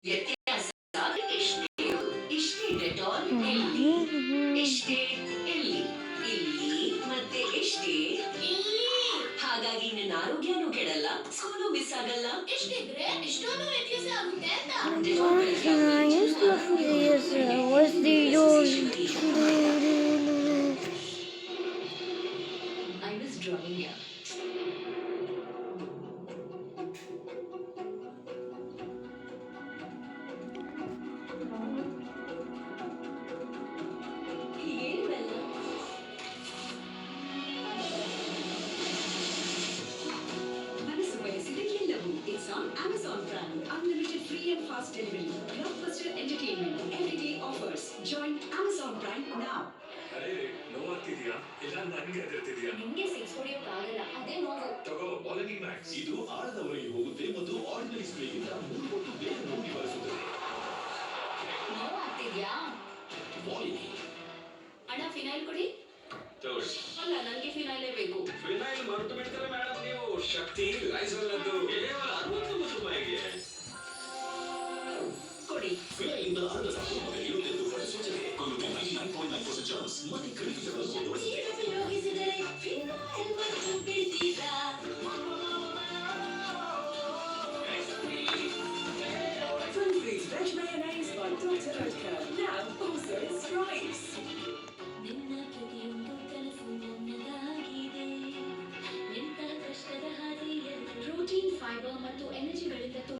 ವ್ಯತ್ಯಾಸ ಇಷ್ಟೇ ಇಷ್ಟೇ ಡೆಟಾಲ್ ಎಲ್ಲಿ ಇಷ್ಟೇ ಎಲ್ಲಿ ಇಲ್ಲಿ ಮತ್ತೆ ಇಷ್ಟೇ ಇಲ್ಲಿ. ಹಾಗಾಗಿ ನಿನ್ನ ಆರೋಗ್ಯನೂ ಕೆಡಲ್ಲ, ಸ್ಕೂಲು ಮಿಸ್ ಆಗಲ್ಲ. ಇಷ್ಟಿದ್ರೆ ಇಷ್ಟೊಂದು ವ್ಯತ್ಯಾಸ ಆಗುತ್ತೆ ಅಂತ Dettol I was drawing ya. ಏನಿವೆಲ್ಲ ಮನಸ್ಸು ಬಯಸಿದ ಎಲ್ಲವೂ it's on Amazon prime. Unlimited free and fast delivery, blockbuster entertainment, everyday offers. Join Amazon prime now. ಅರೆ ನೋವಾಗ್ತಿದ್ಯಾ ಇಲ್ಲ ನನಗೆ ಹೆದರ್ತಿದ್ಯಾ? ನಿಂಗೆ ಸಿಕ್ಸ್ ಹೊಡಿಯೋಕ್ಕಾಗಲ್ಲ, ಅದೇ ನೋವು. ತಗೋ ಪಾಲಿನಿ ಮ್ಯಾಕ್ಸ್. ಇದು ಆಳದವರೆಗೆ ಹೋಗುತ್ತೆ ಮತ್ತು ಆರ್ಡಿನರಿ ಸ್ಪ್ರೇಗಿಂತ 3 ಪಟ್ಟು ಬೇಗ ನೋವು ನಿವಾರಿಸುತ್ತದೆ. ನೋವಾಗ್ತಿದ್ಯಾ? ಪಾಲಿನಿ. ಅಣ್ಣ ಫಿನೈಲ್ ಕೊಡಿ. ತಗೊಳ್ಳಿ. ಅಲ್ಲ ನನಗೆ ಫಿನೈಲೇ ಬೇಕು. ಫಿನೈಲ್ ಮರೆತು ಬಿಡ್ತಾರೆ ಮೇಡಮ್ ನೀವು. ಶಕ್ತಿ ಲೈಸಲ್ ಅದು ಕೇವಲ 69 ರೂಪಾಯಿಗೆ. ಕೊಡಿ. ಫಿನೈಲಿಂದ ಅರ್ಧ ಸಾವಿರ ರೂಪಾಯಿ ಇರುತ್ತೆಂದು ಸೂಚನೆ. ಕೊಲ್ಲುತ್ತೆ 99.9% ಚಾನ್ಸ್. ಮತ್ತೆ ಖರೀದಿಸಲು ಮುಂದುವರಿಸಿದೆ. ಉಪಯೋಗಿಸಿದರೆ ಫಿನೈಲ್ ಮತ್ತು ಬಿಡ್ತೀರಾ? Fun Freeze Veg Mayonnaise by Dr. Oetker. Now also in stripes. ನಿನ್ನ ಪ್ರತಿಯೊಂದು ಕನಸು ನನ್ನದಾಗಿದೆ. ಎಂಥ ಕಷ್ಟದ ಹಾದಿಯಲ್ಲಿ ಪ್ರೋಟೀನ್, ಫೈಬರ್ ಮತ್ತು ಎನರ್ಜಿ